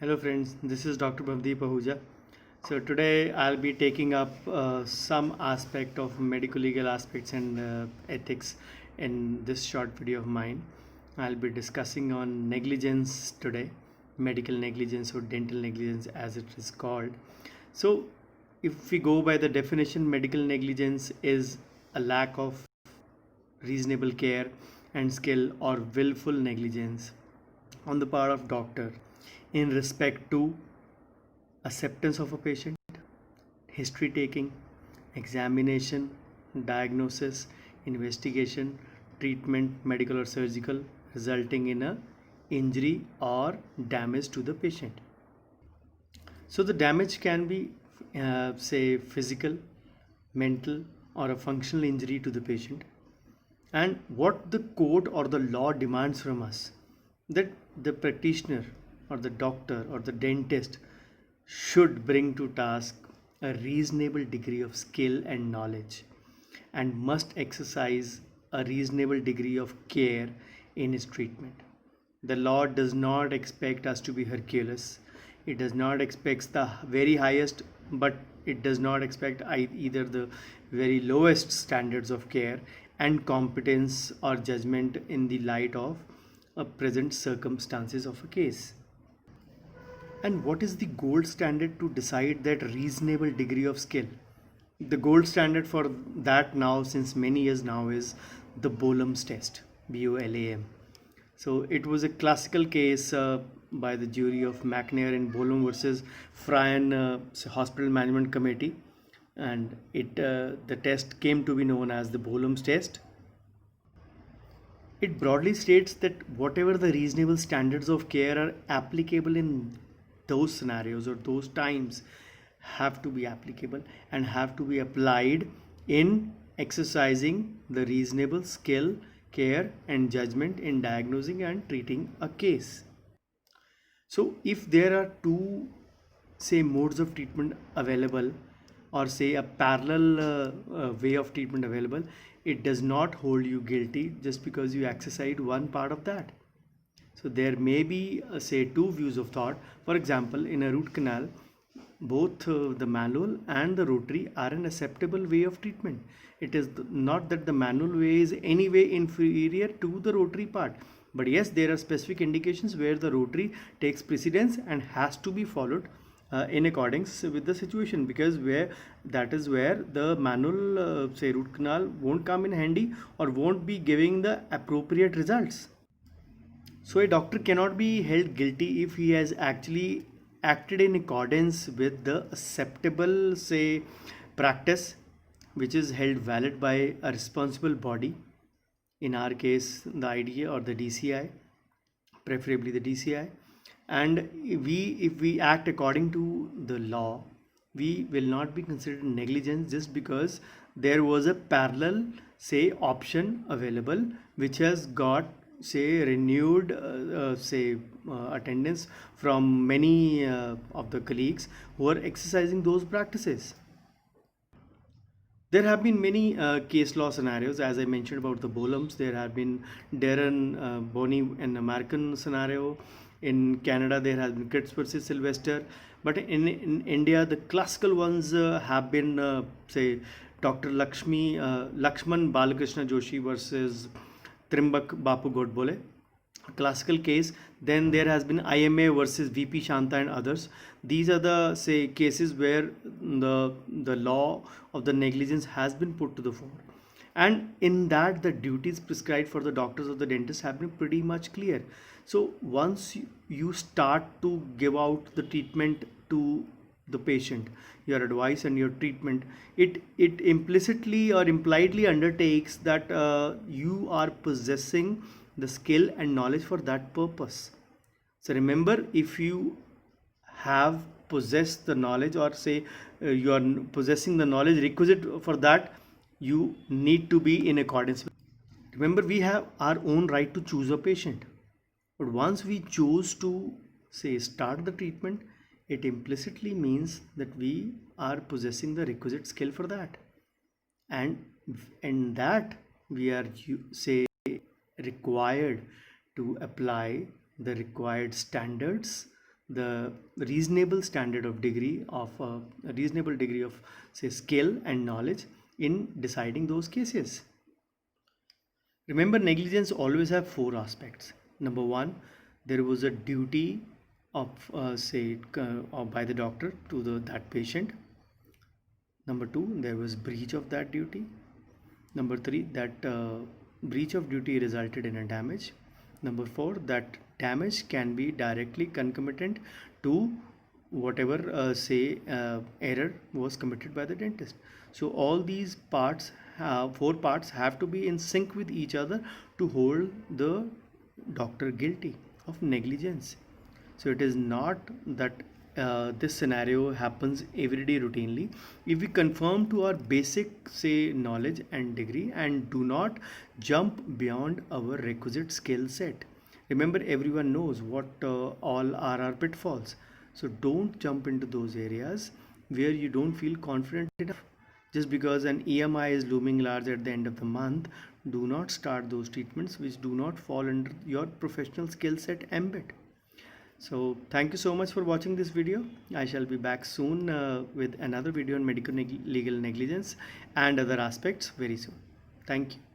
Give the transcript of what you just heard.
Hello friends, this is Dr. Bhavdeep Ahuja. So today I'll be taking up some aspect of medical legal aspects and ethics in this short video of mine. I'll be discussing on negligence today, medical negligence or dental negligence as it is called. So if we go by the definition, medical negligence is a lack of reasonable care and skill or willful negligence on the part of doctor in respect to acceptance of a patient, history taking, examination, diagnosis, investigation, treatment, medical or surgical, resulting in a injury or damage to the patient. So the damage can be, say, physical, mental, or a functional injury to the patient. And what the court or the law demands from us, that the practitioner or the doctor or the dentist should bring to task a reasonable degree of skill and knowledge and must exercise a reasonable degree of care in his treatment. The law does not expect us to be Hercules. It does not expect the very highest, but it does not expect either the very lowest standards of care and competence or judgment in the light of present circumstances of a case. And what is the gold standard to decide that reasonable degree of skill? The gold standard for that now, since many years now, is the Bolam's test, BOLAM. So it was a classical case by the jury of McNair and Bolam versus Frian Hospital Management Committee, and the test came to be known as the Bolam's test. It broadly states that whatever the reasonable standards of care are applicable in those scenarios or those times have to be applicable and have to be applied in exercising the reasonable skill, care, and judgment in diagnosing and treating a case. So, if there are two, say, modes of treatment available, or say a parallel way of treatment available, it does not hold you guilty just because you exercised one part of that. So there may be, say, two views of thought. For example, in a root canal, both the manual and the rotary are an acceptable way of treatment. It is not that the manual way is any way inferior to the rotary part. But yes, there are specific indications where the rotary takes precedence and has to be followed in accordance with the situation, because where that is where the manual, say, root canal won't come in handy or won't be giving the appropriate results. So a doctor cannot be held guilty if he has actually acted in accordance with the acceptable, say, practice which is held valid by a responsible body. In our case, the IDA or the DCI, preferably the DCI. And if we act according to the law, we will not be considered negligence just because there was a parallel, say, option available which has got, say, renewed attendance from many of the colleagues who are exercising those practices. There have been many case law scenarios, as I mentioned about the Bolams. There have been Darren Boney, an American scenario. In Canada, there has been Kritz versus Sylvester. But in India, the classical ones have been, say, Dr. Lakshman Balakrishna Joshi versus Trimbak Bapu Godbole, a classical case. Then there has been IMA versus VP Shanta and others. These are the, say, cases where the law of the negligence has been put to the fore, and in that the duties prescribed for the doctors or the dentists have been pretty much clear. So once you start to give out the treatment to the patient, your advice and your treatment, it implicitly or impliedly undertakes that you are possessing the skill and knowledge for that purpose. So remember, if you have possessed the knowledge, or say you are possessing the knowledge requisite for that, you need to be in accordance with. Remember, we have our own right to choose a patient, but once we choose to, say, start the treatment, it implicitly means that we are possessing the requisite skill for that, and in that we are, say, required to apply the required standards, the reasonable standard of degree of a reasonable degree of say skill and knowledge in deciding those cases. Remember, negligence always have four aspects. Number one, there was a duty of by the doctor to that patient. Number two, there was breach of that duty. Number three, that breach of duty resulted in a damage. Number four, that damage can be directly concomitant to whatever error was committed by the dentist. So all these parts, four parts, have to be in sync with each other to hold the doctor guilty of negligence. So it is not that this scenario happens every day routinely. If we conform to our basic say knowledge and degree and do not jump beyond our requisite skill set. Remember, everyone knows what all are our pitfalls. So don't jump into those areas where you don't feel confident enough. Just because an EMI is looming large at the end of the month, do not start those treatments which do not fall under your professional skill set ambit. So thank you so much for watching this video. I shall be back soon with another video on medical legal negligence and other aspects very soon. Thank you.